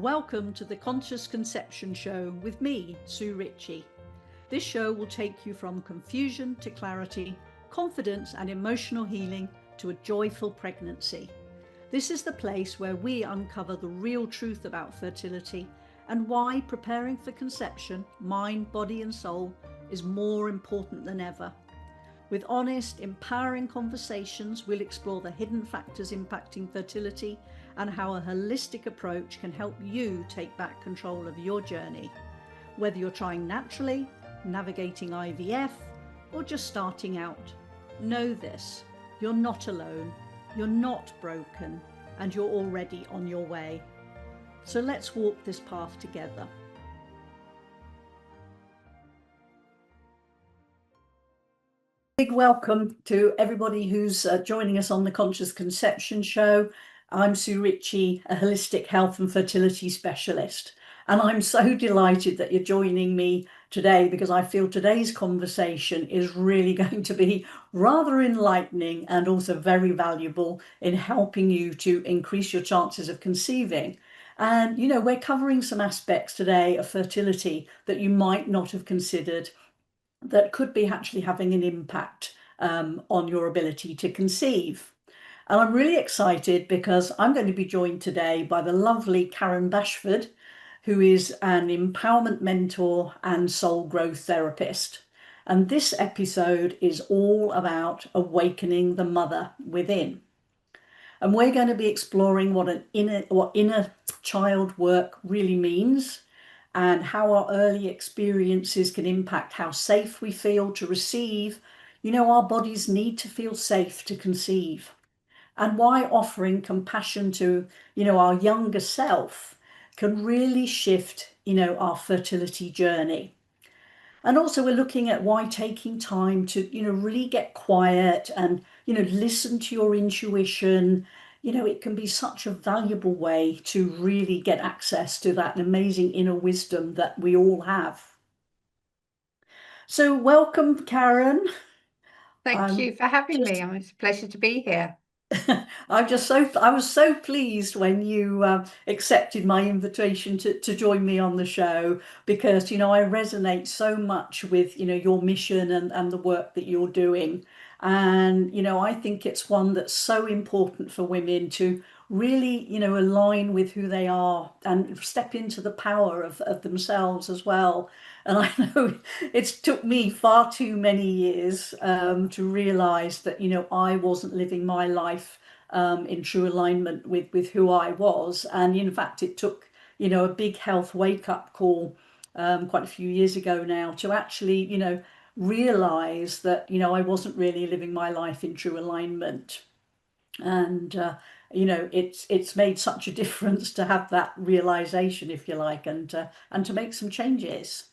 Welcome to the Conscious Conception Show with me, Sue Ritchie. This show will take you from confusion to clarity, confidence and emotional healing to a joyful pregnancy. This is the place where we uncover the real truth about fertility and why preparing for conception, mind, body and soul, is more important than ever. With honest, empowering conversations, we'll explore the hidden factors impacting fertility and how a holistic approach can help you take back control of your journey. Whether you're trying naturally, navigating IVF, or just starting out, know this: you're not alone, you're not broken, and you're already on your way. So let's walk this path together. Big welcome to everybody who's joining us on the Conscious Conception Show. I'm Sue Ritchie, a holistic health and fertility specialist, and I'm so delighted that you're joining me today because I feel today's conversation is really going to be rather enlightening and also very valuable in helping you to increase your chances of conceiving. And you know, we're covering some aspects today of fertility that you might not have considered that could be actually having an impact on your ability to conceive. And I'm really excited because I'm going to be joined today by the lovely Karen Bashford, who is an empowerment mentor and soul growth therapist. And this episode is all about awakening the mother within. And we're going to be exploring what inner child work really means, and how our early experiences can impact how safe we feel to receive. You know, our bodies need to feel safe to conceive. And why offering compassion to, you know, our younger self can really shift, you know, our fertility journey. And also we're looking at why taking time to, you know, really get quiet and, you know, listen to your intuition. You know, it can be such a valuable way to really get access to that amazing inner wisdom that we all have. So welcome, Karen. Thank you for having me. It's a pleasure to be here. I was so pleased when you accepted my invitation to join me on the show, because, you know, I resonate so much with, you know, your mission and the work that you're doing. And, you know, I think it's one that's so important for women to really, you know, align with who they are and step into the power of themselves as well. And I know it's took me far too many years to realize that, you know, I wasn't living my life in true alignment with who I was. And in fact, it took, you know, a big health wake-up call quite a few years ago now to actually, you know, realize that, you know, I wasn't really living my life in true alignment. And you know, it's made such a difference to have that realization, if you like, and to make some changes.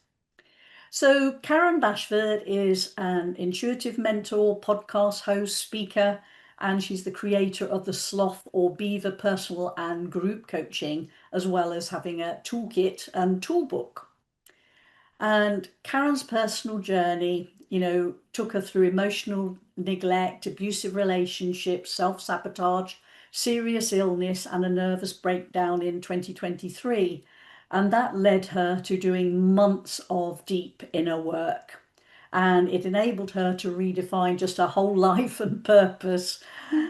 So Karen Bashford is an intuitive mentor, podcast host, speaker, and she's the creator of the Sloth or Beaver personal and group coaching, as well as having a toolkit and toolbook. And Karen's personal journey, you know, took her through emotional neglect, abusive relationships, self-sabotage, serious illness, and a nervous breakdown in 2023. And that led her to doing months of deep inner work. And it enabled her to redefine just her whole life and purpose,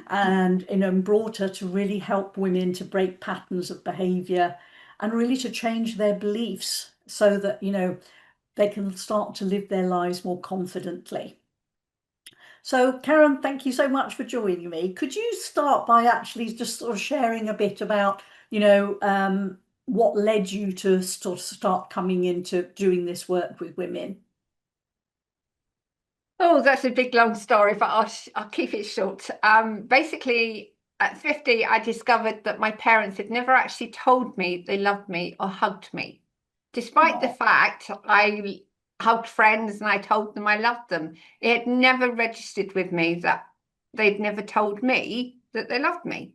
and, you know, brought her to really help women to break patterns of behavior and really to change their beliefs so that, you know, they can start to live their lives more confidently. So Karen, thank you so much for joining me. Could you start by actually just sort of sharing a bit about, you know, what led you to sort of start coming into doing this work with women? Oh, that's a big, long story, but I'll keep it short. Basically, at 50, I discovered that my parents had never actually told me they loved me or hugged me. Despite the fact I hugged friends and I told them I loved them, it had never registered with me that they'd never told me that they loved me.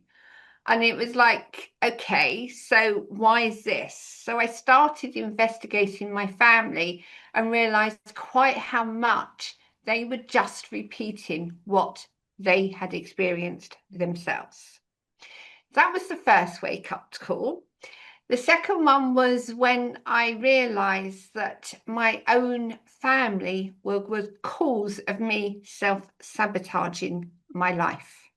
And it was like, okay, so why is this? So I started investigating my family and realized quite how much they were just repeating what they had experienced themselves. That was the first wake-up call. The second one was when I realized that my own family was cause of me self-sabotaging my life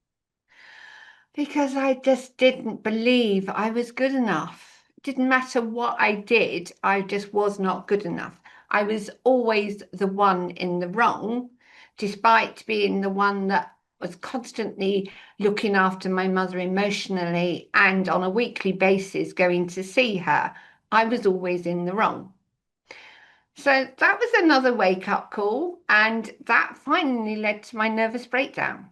because I just didn't believe I was good enough. It didn't matter what I did, I just was not good enough. I was always the one in the wrong, despite being the one that was constantly looking after my mother emotionally and on a weekly basis going to see her. I was always in the wrong. So that was another wake up call, and that finally led to my nervous breakdown,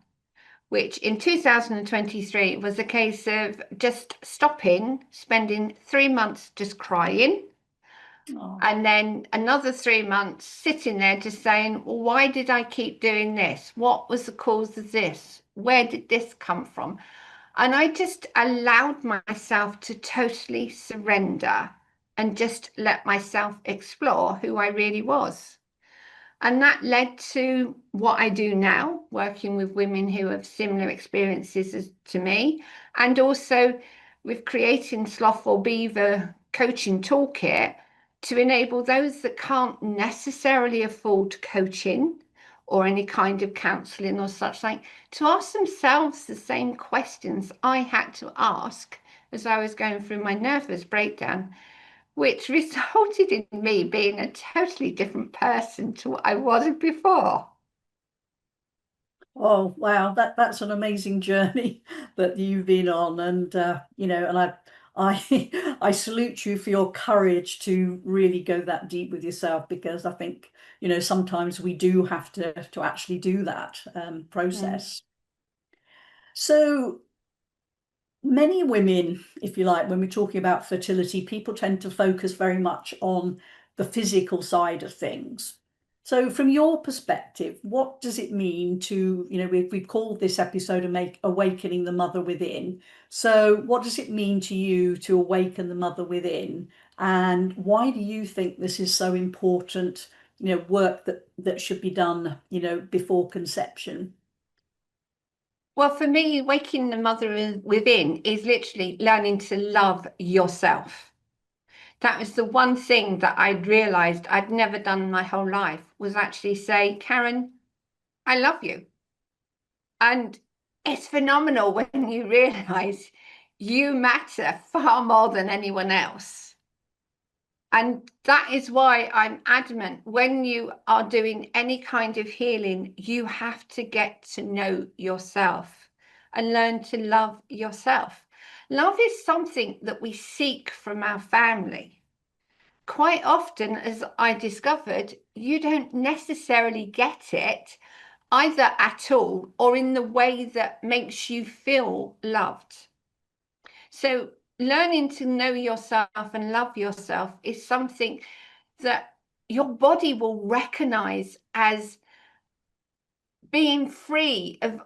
which in 2023 was a case of just stopping, spending 3 months just crying, Oh. and then another 3 months sitting there just saying, well, why did I keep doing this? What was the cause of this? Where did this come from? And I just allowed myself to totally surrender and just let myself explore who I really was. And that led to what I do now, working with women who have similar experiences to me, and also with creating Sloth or Beaver coaching toolkit to enable those that can't necessarily afford coaching or any kind of counselling or such like to ask themselves the same questions I had to ask as I was going through my nervous breakdown, which resulted in me being a totally different person to what I was before. Oh, wow, that's an amazing journey that you've been on, and and I I salute you for your courage to really go that deep with yourself, because I think, sometimes we do have to actually do that Mm. process. So many women, if you like, when we're talking about fertility, people tend to focus very much on the physical side of things. So, from your perspective, what does it mean to, we've called this episode Awakening the Mother Within. So, what does it mean to you to awaken the mother within? And why do you think this is so important, work that should be done, before conception? Well, for me, waking the mother within is literally learning to love yourself. That was the one thing that I'd realized I'd never done my whole life was actually say, Karen, I love you. And it's phenomenal when you realize you matter far more than anyone else. And that is why I'm adamant when you are doing any kind of healing, you have to get to know yourself and learn to love yourself. Love is something that we seek from our family. Quite often, as I discovered, you don't necessarily get it either at all or in the way that makes you feel loved. So, learning to know yourself and love yourself is something that your body will recognize as being free of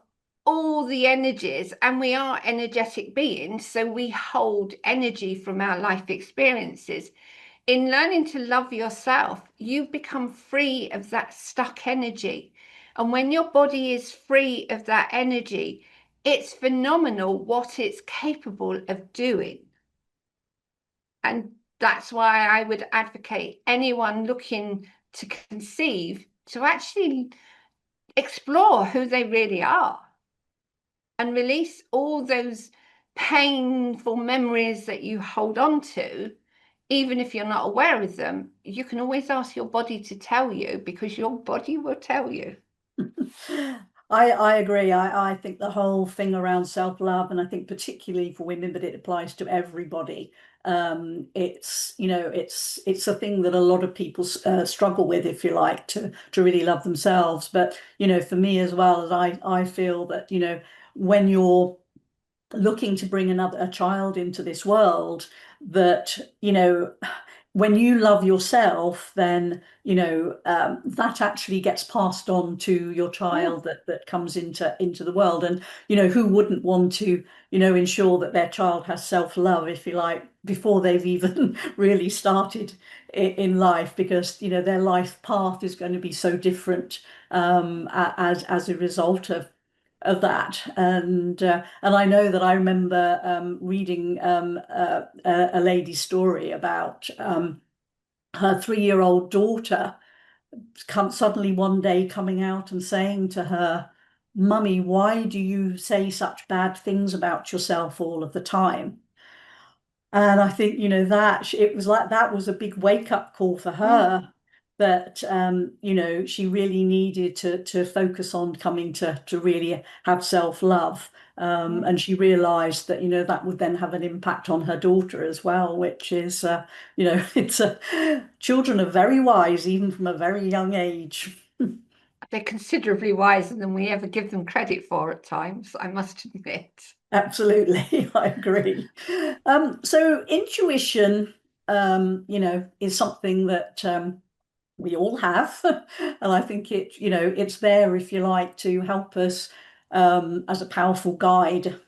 all the energies. And we are energetic beings, so we hold energy from our life experiences. In learning to love yourself, you become free of that stuck energy. And when your body is free of that energy, it's phenomenal what it's capable of doing. And that's why I would advocate anyone looking to conceive to actually explore who they really are and release all those painful memories that you hold on to. Even if you're not aware of them, you can always ask your body to tell you because your body will tell you. I agree. I think the whole thing around self-love, and I think particularly for women, but it applies to everybody. It's a thing that a lot of people struggle with, if you like, to really love themselves. But for me as well, as I feel that when you're looking to bring a child into this world, that when you love yourself, then that actually gets passed on to your Mm. child that comes into the world. And who wouldn't want to ensure that their child has self-love, if you like, before they've even really started in life, because their life path is going to be so different as a result of of that. And I know that I remember reading a lady's story about her 3-year-old daughter suddenly one day coming out and saying to her, "Mummy, why do you say such bad things about yourself all of the time?" And I think, that it was like that was a big wake up call for Mm, her, that she really needed to focus on coming to really have self-love. mm. And she realized that, that would then have an impact on her daughter as well, which is, it's children are very wise, even from a very young age. They're considerably wiser than we ever give them credit for at times, I must admit. Absolutely, I agree. So intuition, is something that we all have. And I think it's there, if you like, to help us as a powerful guide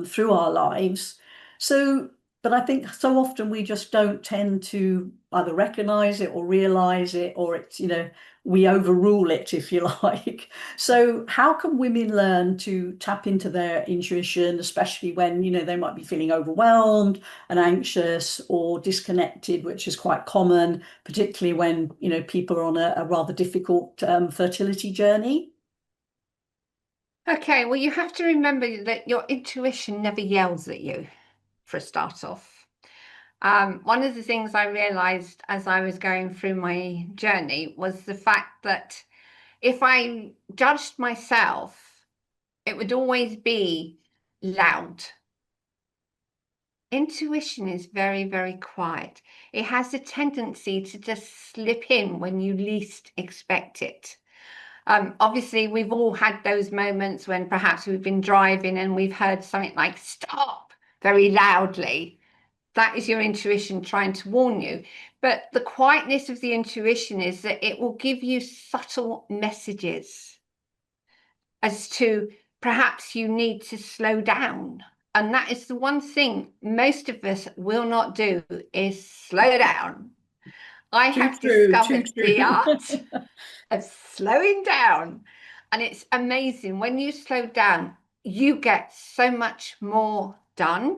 through our lives. So, but I think so often we just don't tend to either recognize it or realize it, or we overrule it, if you like. So, how can women learn to tap into their intuition, especially when, they might be feeling overwhelmed and anxious or disconnected, which is quite common, particularly when people are on a rather difficult fertility journey? Okay, well, you have to remember that your intuition never yells at you, for a start off. One of the things I realized as I was going through my journey was the fact that if I judged myself, it would always be loud. Intuition is very, very quiet. It has a tendency to just slip in when you least expect it. Obviously, we've all had those moments when perhaps we've been driving and we've heard something like "stop" very loudly. That is your intuition trying to warn you. But the quietness of the intuition is that it will give you subtle messages as to perhaps you need to slow down. And that is the one thing most of us will not do, is slow down. I Too have true, too discovered the true. art of slowing down. And it's amazing. When you slow down, you get so much more done.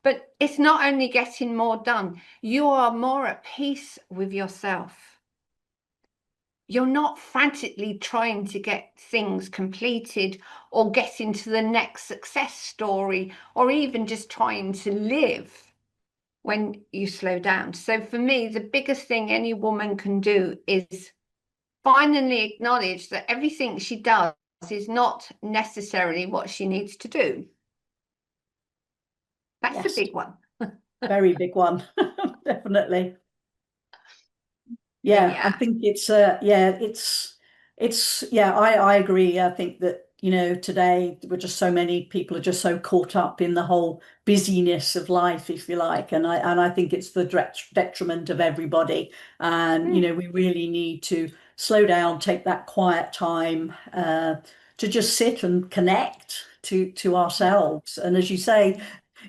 But it's not only getting more done, you are more at peace with yourself. You're not frantically trying to get things completed or get into the next success story or even just trying to live when you slow down. So for me, the biggest thing any woman can do is finally acknowledge that everything she does is not necessarily what she needs to do. That's the Yes, big one. very big one, definitely. So Yeah, I yeah. think yeah, I agree. I think that, today we're just so many people are just so caught up in the whole busyness of life, if you like. And I think it's the detriment of everybody. And, Mm, we really need to slow down, take that quiet time to just sit and connect to ourselves. And as you say,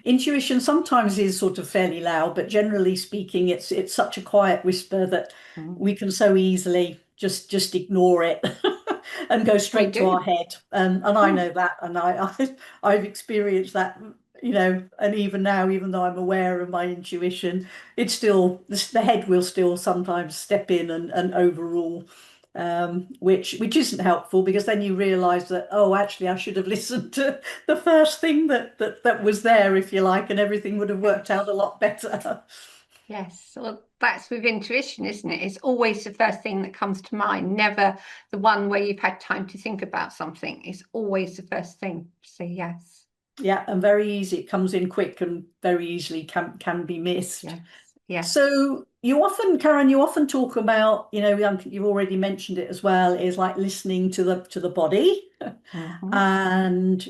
intuition sometimes is sort of fairly loud, but generally speaking, it's such a quiet whisper that mm. we can so easily just ignore it and go We straight to our do. head. And I Mm, know that, and I've experienced that, and even now, even though I'm aware of my intuition, it's still the head will still sometimes step in and overrule. Which isn't helpful, because then you realize that, oh, actually I should have listened to the first thing that was there, if you like, and everything would have worked out a lot better. yes. Well, that's with intuition, isn't it? It's always the first thing that comes to mind, never the one where you've had time to think about something. It's always the first thing. So yes. Yeah, and very easy. It comes in quick and very easily can be missed. Yes. Yes. So Karen, you often talk about, I think you've already mentioned it as well, is like listening to the body, Mhm. and,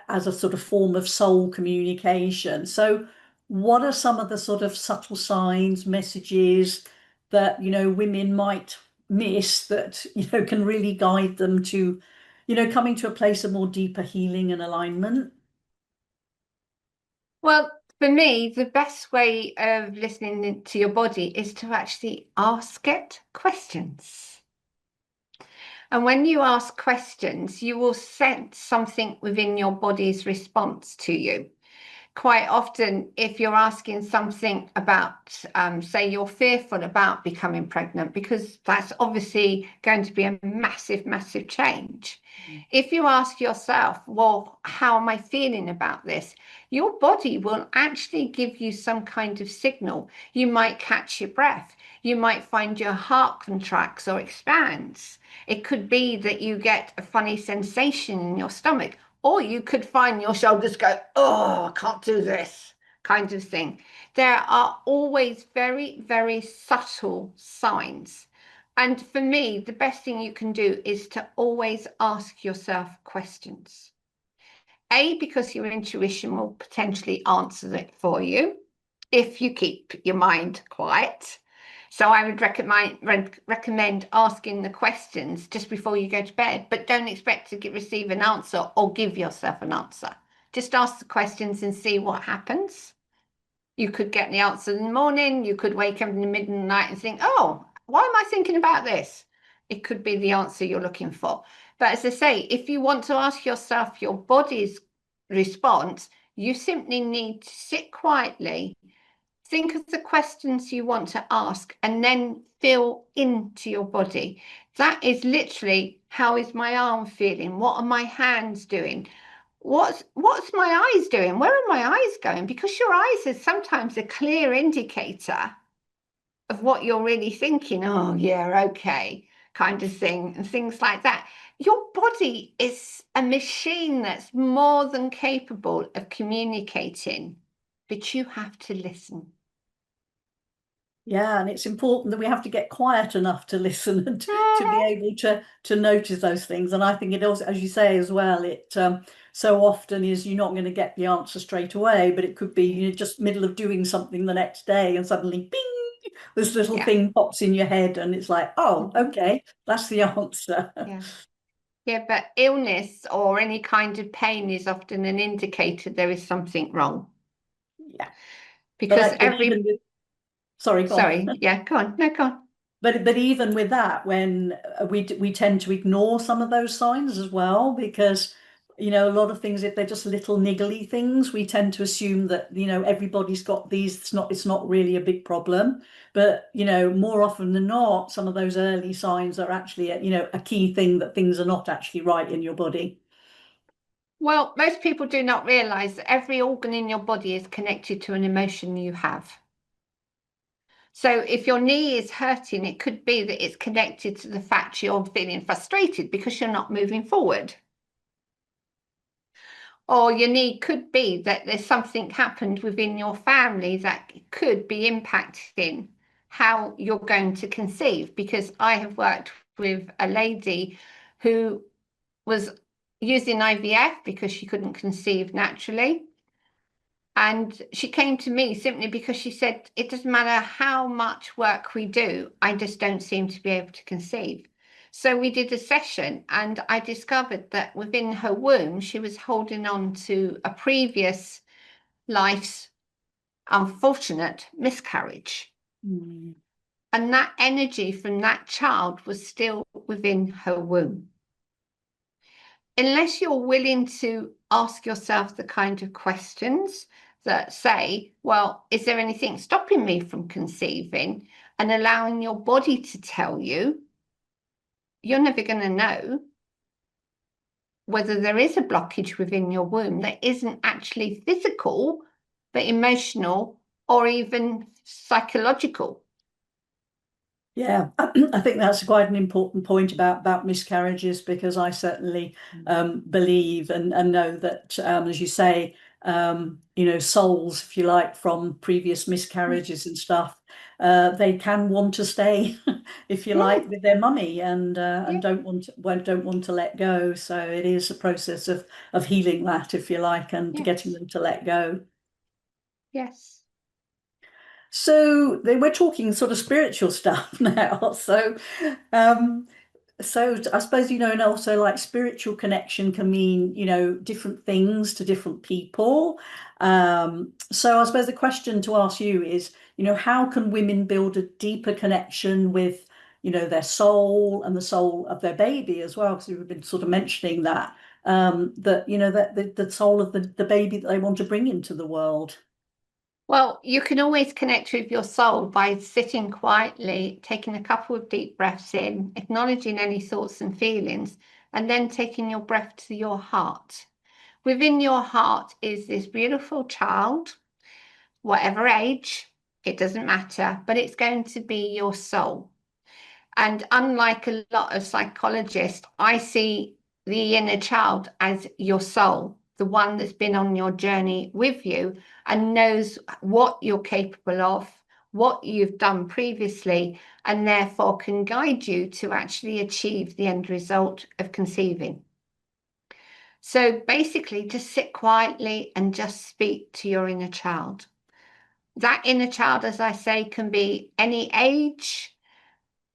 as a sort of form of soul communication. So what are some of the sort of subtle signs, messages that, women might miss that, can really guide them to, coming to a place of more deeper healing and alignment? Well, for me, the best way of listening to your body is to actually ask it questions. And when you ask questions, you will sense something within your body's response to you. Quite often, if you're asking something about, say, you're fearful about becoming pregnant, because that's obviously going to be a massive, massive change. If you ask yourself, well, how am I feeling about this? Your body will actually give you some kind of signal. You might catch your breath. You might find your heart contracts or expands. It could be that you get a funny sensation in your stomach. Or you could find your shoulders go, oh, I can't do this, kind of thing. There are always very, very subtle signs. And for me, the best thing you can do is to always ask yourself questions. A, because your intuition will potentially answer it for you if you keep your mind quiet. So I would recommend asking the questions just before you go to bed, but don't expect to receive an answer or give yourself an answer. Just ask the questions and see what happens. You could get the answer in the morning. You could wake up in the middle of the night and think, oh, why am I thinking about this? It could be the answer you're looking for. But as I say, if you want to ask yourself your body's response, you simply need to sit quietly, think of the questions you want to ask, and then feel into your body. That is literally, how is my arm feeling? What are my hands doing? What's my eyes doing? Where are my eyes going? Because your eyes are sometimes a clear indicator of what you're really thinking. Oh, yeah, okay, kind of thing, and things like that. Your body is a machine that's more than capable of communicating, but you have to listen. Yeah, and it's important that we have to get quiet enough to listen and to be able to notice those things. And I think it also, as you say as well, it so often is you're not going to get the answer straight away, but it could be you're just middle of doing something the next day and suddenly bing, this little Yeah. thing pops in your head and it's like, oh, Mhm. okay, that's the answer. Yeah. Yeah, but illness or any kind of pain is often an indicator there is something wrong. Yeah, Because but even with, sorry, go on. sorry, yeah, go on. No, go on. But even with that, when we tend to ignore some of those signs as well, because a lot of things, if they're just little niggly things, we tend to assume that everybody's got these. It's not really a big problem, but more often than not, some of those early signs are actually a key thing that things are not actually right in your body. Well, most people do not realize that every organ in your body is connected to an emotion you have. So if your knee is hurting, it could be that it's connected to the fact you're feeling frustrated because you're not moving forward. Or your knee could be that there's something happened within your family that could be impacting how you're going to conceive. Because I have worked with a lady who was using IVF because she couldn't conceive naturally. And she came to me simply because she said, it doesn't matter how much work we do, I just don't seem to be able to conceive. So we did a session and I discovered that within her womb, she was holding on to a previous life's unfortunate miscarriage. Mm. And that energy from that child was still within her womb. Unless you're willing to ask yourself the kind of questions that say, well, is there anything stopping me from conceiving, and allowing your body to tell you, you're never going to know whether there is a blockage within your womb that isn't actually physical, but emotional or even psychological. Yeah, I think that's quite an important point about miscarriages, because I certainly believe and know that, as you say, souls, if you like, from previous miscarriages and stuff, they can want to stay, if you Yeah, like, with their mummy and yeah, don't want to let go. So it is a process of healing that, if you like, and getting yes, them to let go. yes. So we're talking sort of spiritual stuff now. Um, so I suppose, and also like spiritual connection can mean, different things to different people. So I suppose the question to ask you is, how can women build a deeper connection with, their soul and the soul of their baby as well, because we've been sort of mentioning that, that the soul of the baby that they want to bring into the world. Well, you can always connect with your soul by sitting quietly, taking a couple of deep breaths in, acknowledging any thoughts and feelings, and then taking your breath to your heart. Within your heart is this beautiful child, whatever age, it doesn't matter, but it's going to be your soul. And unlike a lot of psychologists, I see the inner child as your soul, the one that's been on your journey with you and knows what you're capable of, what you've done previously, and therefore can guide you to actually achieve the end result of conceiving. So basically, just sit quietly and just speak to your inner child. That inner child, as I say, can be any age.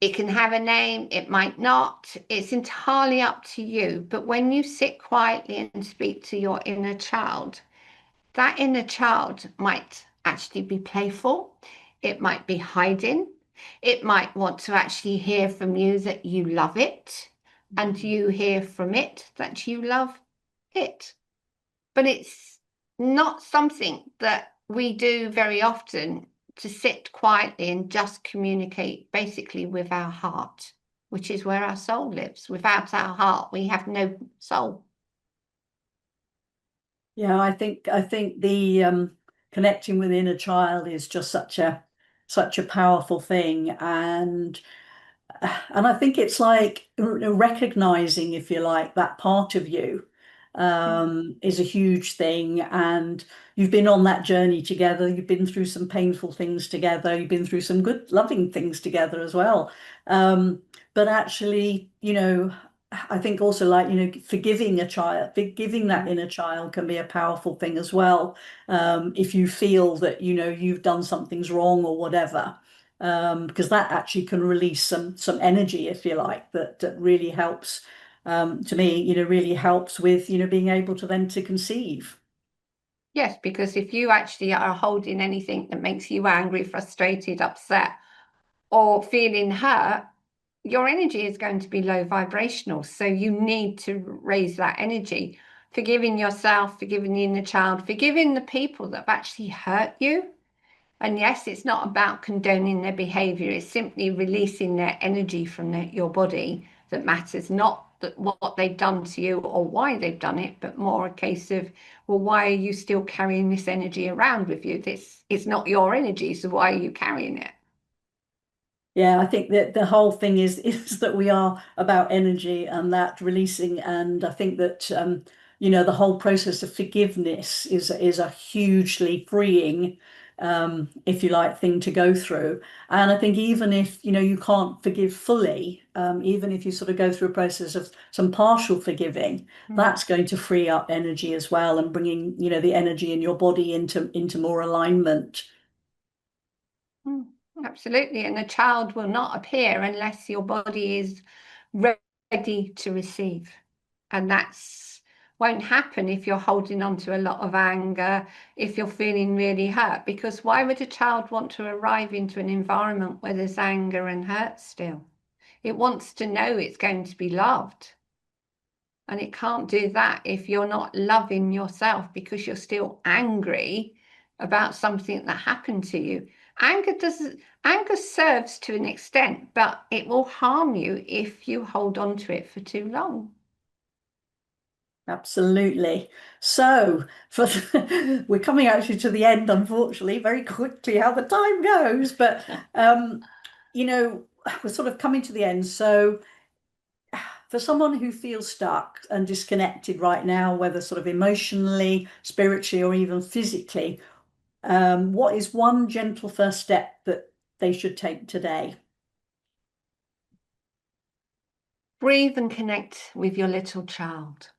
It can have a name, it might not. It's entirely up to you. But when you sit quietly and speak to your inner child, that inner child might actually be playful. It might be hiding. It might want to actually hear from you that you love it, and you hear from it that you love it. But it's not something that we do very often, to sit quietly and just communicate basically with our heart, which is where our soul lives. Without our heart, we have no soul. Yeah, I think the connecting with the inner child is just such a powerful thing, and I think it's like recognizing, if you like, that part of you is a huge thing. And you've been on that journey together. You've been through some painful things together. You've been through some good, loving things together as well. But actually, I think also, like, forgiving a child, forgiving that inner child can be a powerful thing as well. If you feel that, you've done something's wrong or whatever, because that actually can release some energy, if you like, that really helps, to me, really helps with, being able to then to conceive. Yes, because if you actually are holding anything that makes you angry, frustrated, upset, or feeling hurt, your energy is going to be low vibrational. So you need to raise that energy, forgiving yourself, forgiving the inner child, forgiving the people that have actually hurt you. And yes, it's not about condoning their behavior, it's simply releasing their energy from your body that matters, not that what they've done to you or why they've done it, but more a case of, well, why are you still carrying this energy around with you? This is not your energy, so why are you carrying it? Yeah, I think that the whole thing is is that we are about energy and that releasing, and I think that the whole process of forgiveness is a hugely freeing, if you like, thing to go through. And I think even if you can't forgive fully, even if you sort of go through a process of some partial forgiving, Mm. that's going to free up energy as well, and bringing the energy in your body into more alignment. Mm, absolutely. And the child will not appear unless your body is ready to receive. And that's won't happen if you're holding on to a lot of anger, if you're feeling really hurt, because why would a child want to arrive into an environment where there's anger and hurt still? It wants to know it's going to be loved. And it can't do that if you're not loving yourself because you're still angry about something that happened to you. Anger serves to an extent, but it will harm you if you hold on to it for too long. Absolutely. So, we're coming actually to the end, unfortunately, very quickly how the time goes. But you know, we're sort of coming to the end. So, for someone who feels stuck and disconnected right now, whether sort of emotionally, spiritually, or even physically, what is one gentle first step that they should take today? Breathe and connect with your little child.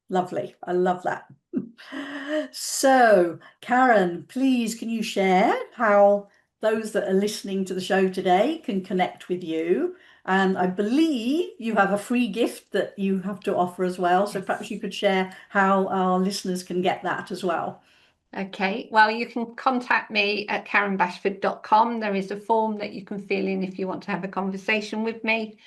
Lovely. I love that. So, Karen, please can you share how those that are listening to the show today can connect with you? And I believe you have a free gift that you have to offer as well. So perhaps Yes. you could share how our listeners can get that as well. Okay, well, you can contact me at karenbashford.com. There is a form that you can fill in if you want to have a conversation with me.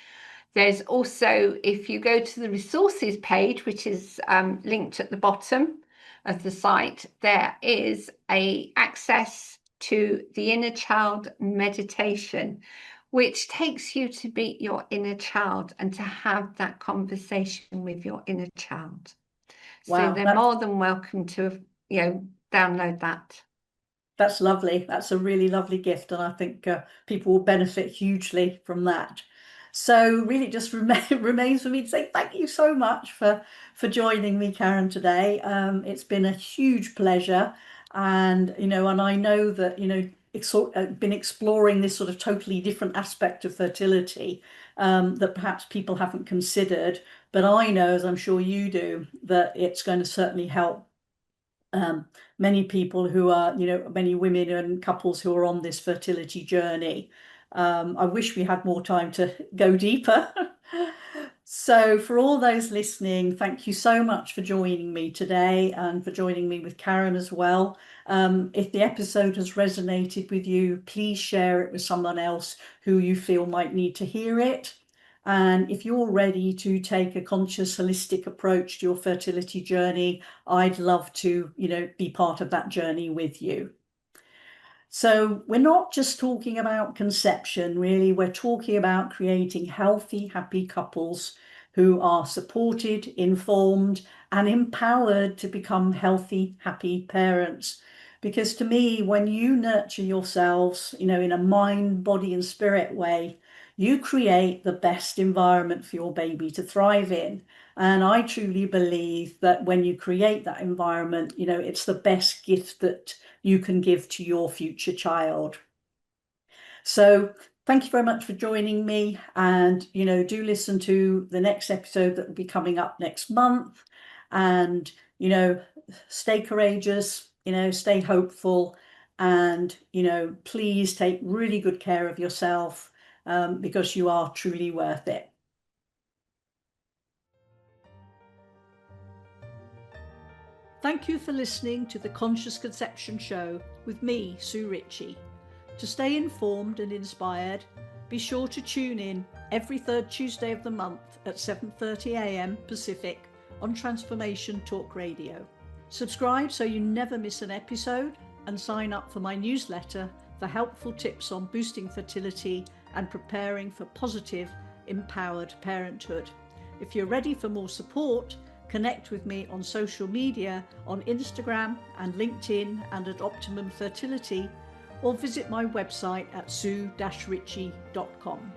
There's also, if you go to the resources page, which is linked at the bottom of the site, there is a access to the inner child meditation, which takes you to meet your inner child and to have that conversation with your inner child. So Wow, they're more than welcome to, download that. that's lovely. That's a really lovely gift, and I think people will benefit hugely from that. So really just remains for me to say thank you so much for joining me, Karen, today. It's been a huge pleasure, and and I know that been exploring this sort of totally different aspect of fertility that perhaps people haven't considered, but I know, as I'm sure you do, that it's going to certainly help um, many people who are, many women and couples who are on this fertility journey. I wish we had more time to go deeper. So, for all those listening, thank you so much for joining me today and for joining me with Karen as well. If the episode has resonated with you, please share it with someone else who you feel might need to hear it. And if you're ready to take a conscious, holistic approach to your fertility journey, I'd love to, be part of that journey with you. So we're not just talking about conception, really. We're talking about creating healthy, happy couples who are supported, informed, and empowered to become healthy, happy parents. Because to me, when you nurture yourselves, in a mind, body, and spirit way, you create the best environment for your baby to thrive in. And I truly believe that when you create that environment, it's the best gift that you can give to your future child. So thank you very much for joining me, and do listen to the next episode that will be coming up next month. And stay courageous, stay hopeful, and please take really good care of yourself, because you are truly worth it. Thank you for listening to the Conscious Conception Show with me, Sue Ritchie. To stay informed and inspired, be sure to tune in every third Tuesday of the month at 7:30 a.m. Pacific on Transformation Talk Radio. Subscribe so you never miss an episode, and sign up for my newsletter for helpful tips on boosting fertility and preparing for positive, empowered parenthood. If you're ready for more support, connect with me on social media on Instagram and LinkedIn and at Optimum Fertility, or visit my website at sue-ritchie.com.